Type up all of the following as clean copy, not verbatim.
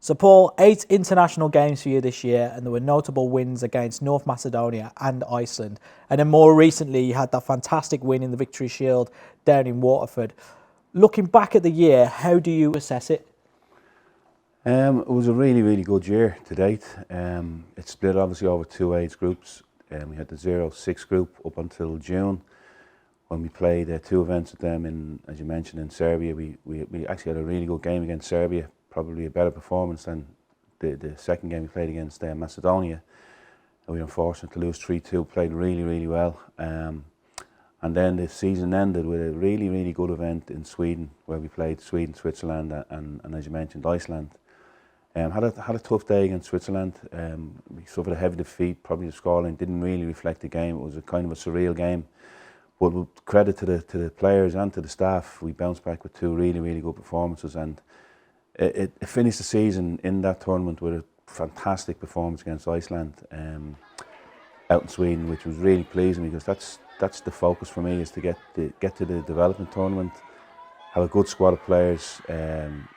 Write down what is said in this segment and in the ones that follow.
So Paul, 8 international games for you this year, and there were notable wins against North Macedonia and Iceland. And then more recently, you had that fantastic win in the Victory Shield down in Waterford. Looking back at the year, how do you assess it? It was a really, really good year to date. It split obviously over 2 age groups. We had the 0-6 group up until June, when we played 2 events with them in, as you mentioned, in Serbia. We actually had a really good game against Serbia, probably a better performance than the second game we played against Macedonia. We were unfortunate to lose 3-2, played really, really well. And then the season ended with a really, really good event in Sweden, where we played Sweden, Switzerland, and as you mentioned, Iceland. Had a tough day against Switzerland. We suffered a heavy defeat. Probably the scoreline didn't really reflect the game. It was a kind of a surreal game. But with credit to the players and to the staff, we bounced back with 2 really, really good performances, and it finished the season in that tournament with a fantastic performance against Iceland out in Sweden, which was really pleasing, because that's the focus for me, is to get to the development tournament, have a good squad of players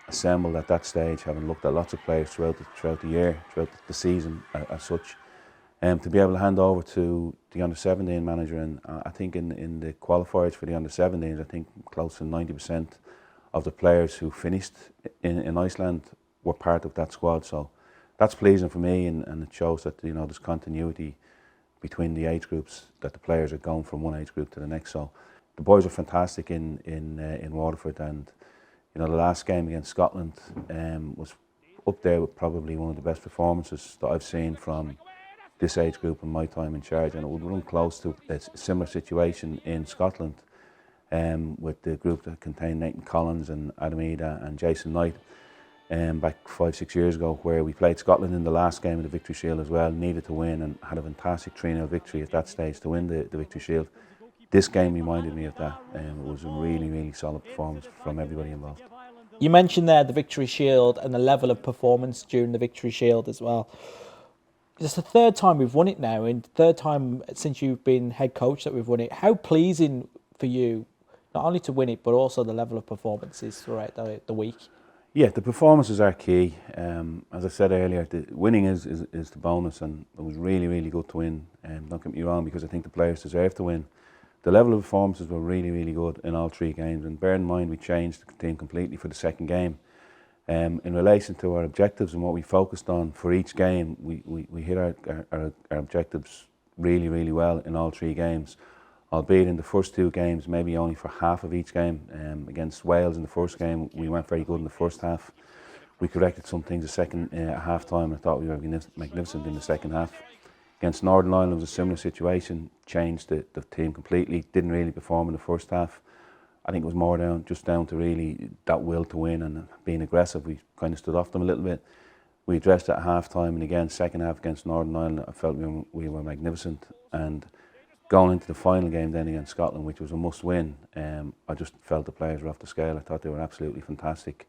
assembled at that stage, having looked at lots of players throughout the year, throughout the season as such, to be able to hand over to the under-17 manager. And I think in the qualifiers for the under-17s, I think close to 90% of the players who finished in Iceland were part of that squad. So that's pleasing for me, and it shows that there's continuity between the age groups, that the players are going from one age group to the next. So the boys were fantastic in Waterford, and the last game against Scotland was up there with probably one of the best performances that I've seen from this age group in my time in charge, and it would run close to a similar situation in Scotland with the group that contained Nathan Collins and Adam Ida and Jason Knight back 5-6 years ago, where we played Scotland in the last game of the Victory Shield as well, needed to win, and had a fantastic 3-0 victory at that stage to win the Victory Shield. This game reminded me of that, and it was a really, really solid performance from everybody involved. You mentioned there the Victory Shield and the level of performance during the Victory Shield as well. It's the 3rd time we've won it now, and 3rd time since you've been head coach that we've won it. How pleasing for you, not only to win it, but also the level of performances throughout the week? Yeah, the performances are key. As I said earlier, the winning is the bonus, and it was really, really good to win. Don't get me wrong, because I think the players deserve to win. The level of performances were really, really good in all 3 games, and bear in mind we changed the team completely for the second game. In relation to our objectives and what we focused on for each game, we hit our objectives really, really well in all 3 games, albeit in the first 2 games maybe only for half of each game. Against Wales in the first game, we weren't very good in the first half. We corrected some things at half time. I thought we were magnificent in the second half. Against Northern Ireland, it was a similar situation, changed the team completely, didn't really perform in the first half. I think it was more down to really that will to win and being aggressive. We kind of stood off them a little bit. We addressed it at half time, and again, second half against Northern Ireland, I felt we were magnificent. And going into the final game then against Scotland, which was a must win, I just felt the players were off the scale. I thought they were absolutely fantastic.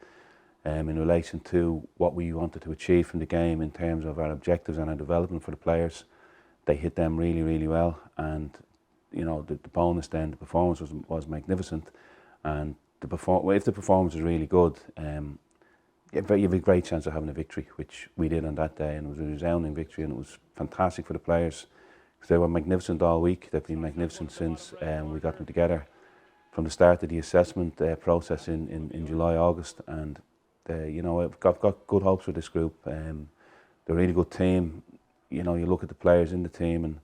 In relation to what we wanted to achieve from the game in terms of our objectives and our development for the players, they hit them really, really well. And the bonus then, the performance was magnificent. And if the performance is really good, you have a great chance of having a victory, which we did on that day, and it was a resounding victory, and it was fantastic for the players, because they were magnificent all week. They've been magnificent since we got them together from the start of the assessment process in July, August, and I've got good hopes for this group. They're a really good team. You look at the players in the team, and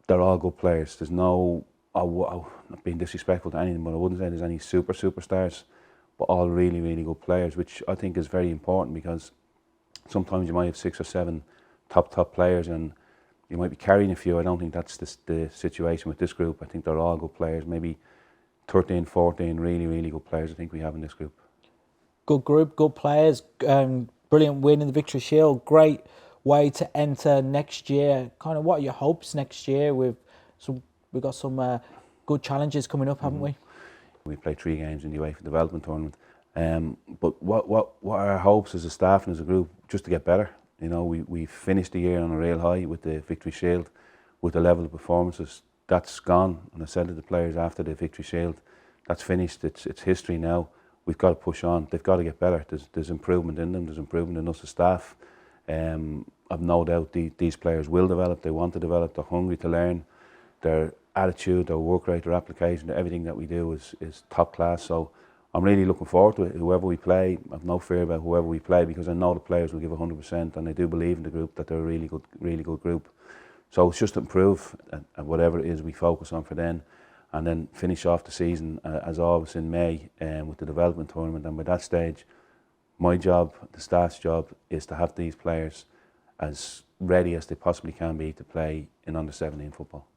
they're all good players. There's no, not being disrespectful to anything, but I wouldn't say there's any superstars, but all really, really good players, which I think is very important, because sometimes you might have 6 or 7 top players, and you might be carrying a few. I don't think that's the situation with this group. I think they're all good players, maybe 13, 14 really, really good players I think we have in this group. Good group, good players, brilliant win in the Victory Shield, great way to enter next year. Kind of what are your hopes next year? We've got some good challenges coming up, haven't we? We played 3 games in the UEFA Development Tournament, but what are our hopes as a staff and as a group? Just to get better. We finished the year on a real high with the Victory Shield, with the level of performances. That's gone, and I said to the players after the Victory Shield, that's finished. It's history now. we've got to push on. They've got to get better. There's improvement in them. There's improvement in us as staff. I've no doubt these players will develop. They want to develop. They're hungry to learn. Their attitude, their work rate, their application, everything that we do is top class. So I'm really looking forward to it. Whoever we play, I've no fear about whoever we play, because I know the players will give 100%, and I do believe in the group that they're a really good group. So it's just to improve at whatever it is we focus on for then, and then finish off the season as always in May with the development tournament. And by that stage, my job, the staff's job, is to have these players as ready as they possibly can be to play in under-17 football.